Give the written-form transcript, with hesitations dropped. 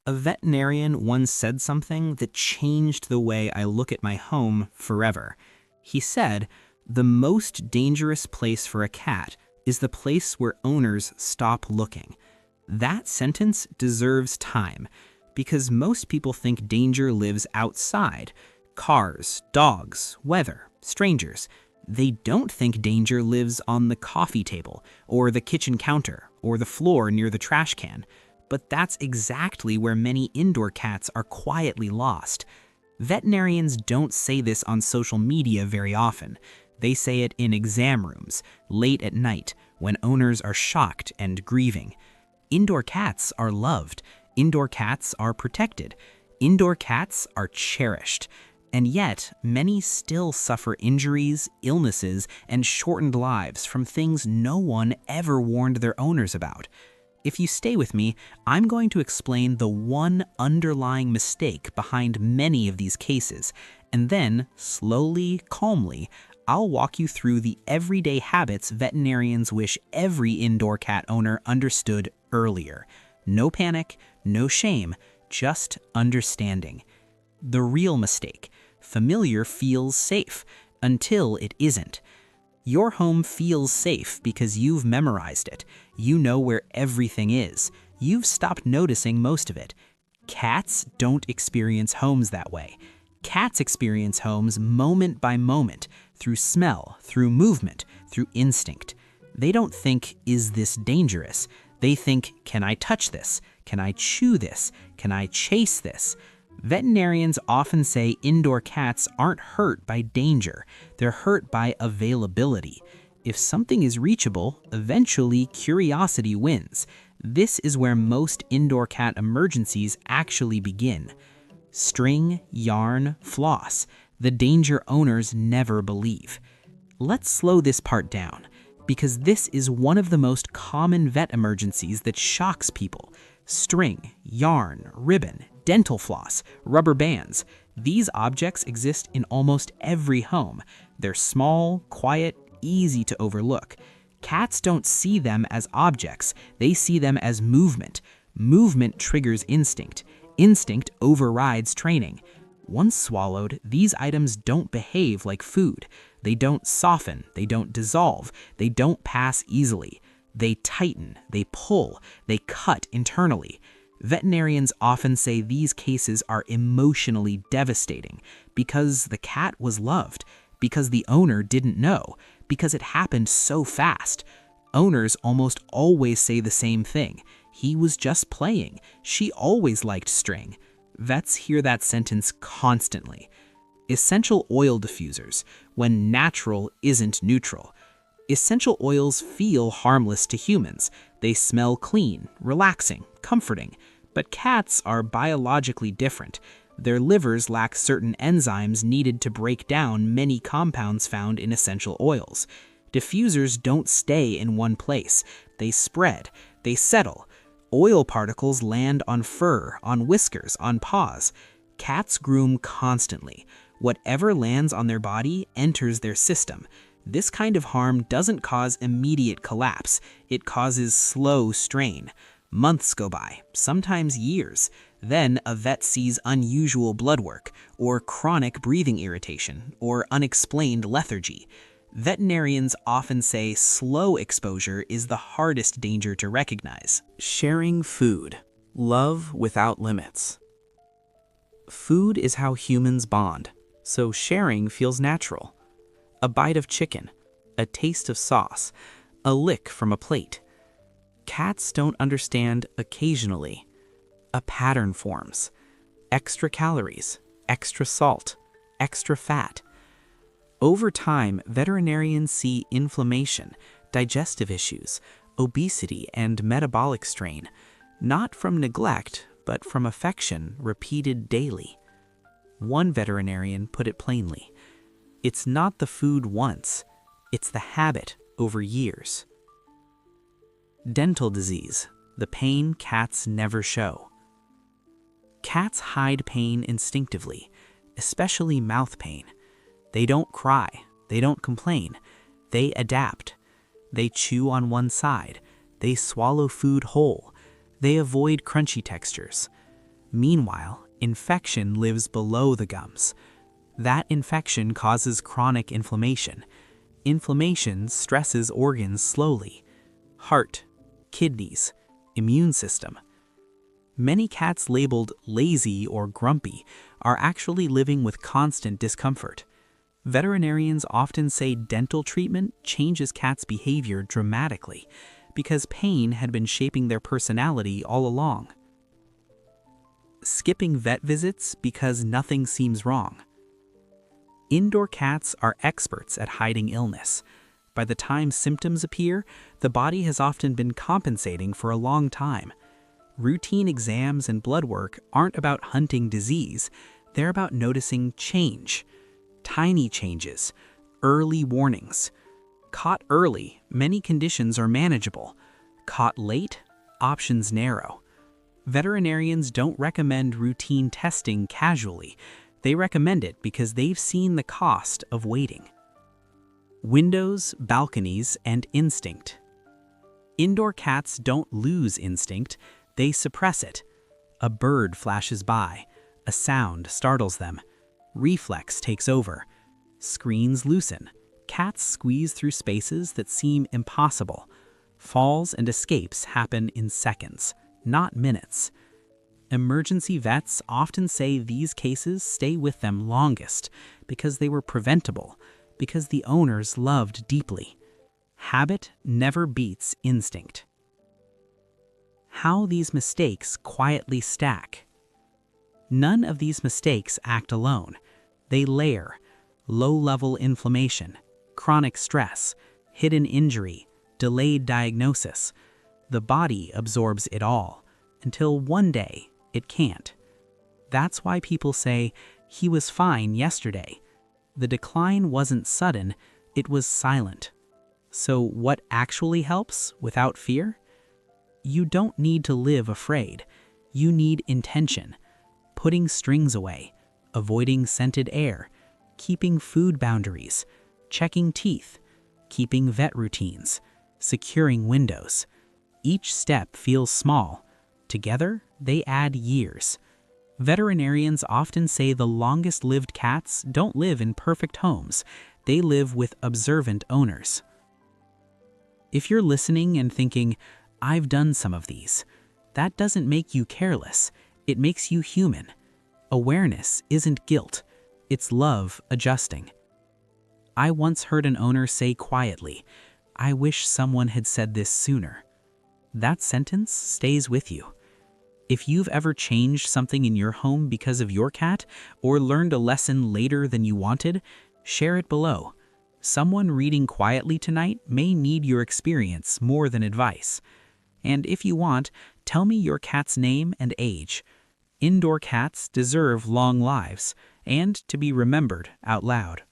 A veterinarian once said something that changed the way I look at my home forever. He said, "The most dangerous place for a cat is the place where owners stop looking." That sentence deserves time, because most people think danger lives outside. Cars, dogs, weather, strangers. They don't think danger lives on the coffee table, or the kitchen counter, or the floor near the trash can. But that's exactly where many indoor cats are quietly lost. Veterinarians don't say this on social media very often. They say it in exam rooms, late at night, when owners are shocked and grieving. Indoor cats are loved. Indoor cats are protected. Indoor cats are cherished. And yet, many still suffer injuries, illnesses, and shortened lives from things no one ever warned their owners about. If you stay with me, I'm going to explain the one underlying mistake behind many of these cases, and then, slowly, calmly, I'll walk you through the everyday habits veterinarians wish every indoor cat owner understood earlier. No panic, no shame, just understanding. The real mistake: familiar feels safe until it isn't. Your home feels safe because you've memorized it. You know where everything is. You've stopped noticing most of it. Cats don't experience homes that way. Cats experience homes moment by moment, through smell, through movement, through instinct. They don't think, "Is this dangerous?" They think, "Can I touch this? Can I chew this? Can I chase this?" Veterinarians often say indoor cats aren't hurt by danger. They're hurt by availability. If something is reachable, eventually curiosity wins. This is where most indoor cat emergencies actually begin. String, yarn, floss. The danger owners never believe. Let's slow this part down, because this is one of the most common vet emergencies that shocks people. String, yarn, ribbon, dental floss, rubber bands. These objects exist in almost every home. They're small, quiet, easy to overlook. Cats don't see them as objects. They see them as movement. Movement triggers instinct. Instinct overrides training. Once swallowed, these items don't behave like food. They don't soften. They don't dissolve. They don't pass easily. They tighten. They pull. They cut internally. Veterinarians often say these cases are emotionally devastating because the cat was loved, because the owner didn't know, because it happened so fast. Owners almost always say the same thing: "He was just playing. She always liked string." Vets hear that sentence constantly. Essential oil diffusers, when natural isn't neutral. Essential oils feel harmless to humans. They smell clean, relaxing, comforting. But cats are biologically different. Their livers lack certain enzymes needed to break down many compounds found in essential oils. Diffusers don't stay in one place. They spread. They settle. Oil particles land on fur, on whiskers, on paws. Cats groom constantly. Whatever lands on their body enters their system. This kind of harm doesn't cause immediate collapse. It causes slow strain. Months go by, sometimes years. Then a vet sees unusual blood work, or chronic breathing irritation, or unexplained lethargy. Veterinarians often say slow exposure is the hardest danger to recognize. Sharing food. Love without limits. Food is how humans bond, so sharing feels natural. A bite of chicken, a taste of sauce, a lick from a plate. Cats don't understand occasionally. A pattern forms. Extra calories, extra salt, extra fat. Over time, veterinarians see inflammation, digestive issues, obesity, and metabolic strain, not from neglect, but from affection repeated daily. One veterinarian put it plainly: it's not the food once, it's the habit over years. Dental disease, the pain cats never show. Cats hide pain instinctively, especially mouth pain. They don't cry, they don't complain, they adapt. They chew on one side, they swallow food whole, they avoid crunchy textures. Meanwhile, infection lives below the gums. That infection causes chronic inflammation. Inflammation stresses organs slowly: heart, kidneys, immune system. Many cats labeled lazy or grumpy are actually living with constant discomfort. Veterinarians often say dental treatment changes cats' behavior dramatically because pain had been shaping their personality all along. Skipping vet visits because nothing seems wrong. Indoor cats are experts at hiding illness. By the time symptoms appear, the body has often been compensating for a long time. Routine exams and blood work aren't about hunting disease, they're about noticing change. Tiny changes, early warnings. Caught early, many conditions are manageable. Caught late, options narrow. Veterinarians don't recommend routine testing casually. They recommend it because they've seen the cost of waiting. Windows, balconies, and instinct. Indoor cats don't lose instinct, they suppress it. A bird flashes by, a sound startles them. Reflex takes over. Screens loosen. Cats squeeze through spaces that seem impossible. Falls and escapes happen in seconds, not minutes. Emergency vets often say these cases stay with them longest because they were preventable, because the owners loved deeply. Habit never beats instinct. How these mistakes quietly stack. None of these mistakes act alone. They layer: low-level inflammation, chronic stress, hidden injury, delayed diagnosis. The body absorbs it all, until one day it can't. That's why people say, "He was fine yesterday." The decline wasn't sudden, it was silent. So what actually helps without fear? You don't need to live afraid. You need intention. Putting strings away, avoiding scented air, keeping food boundaries, checking teeth, keeping vet routines, securing windows. Each step feels small. Together, they add years. Veterinarians often say the longest-lived cats don't live in perfect homes. They live with observant owners. If you're listening and thinking, "I've done some of these," that doesn't make you careless. It makes you human. Awareness isn't guilt. It's love adjusting. I once heard an owner say quietly, "I wish someone had said this sooner." That sentence stays with you. If you've ever changed something in your home because of your cat, or learned a lesson later than you wanted, share it below. Someone reading quietly tonight may need your experience more than advice. And if you want, tell me your cat's name and age. Indoor cats deserve long lives and to be remembered out loud.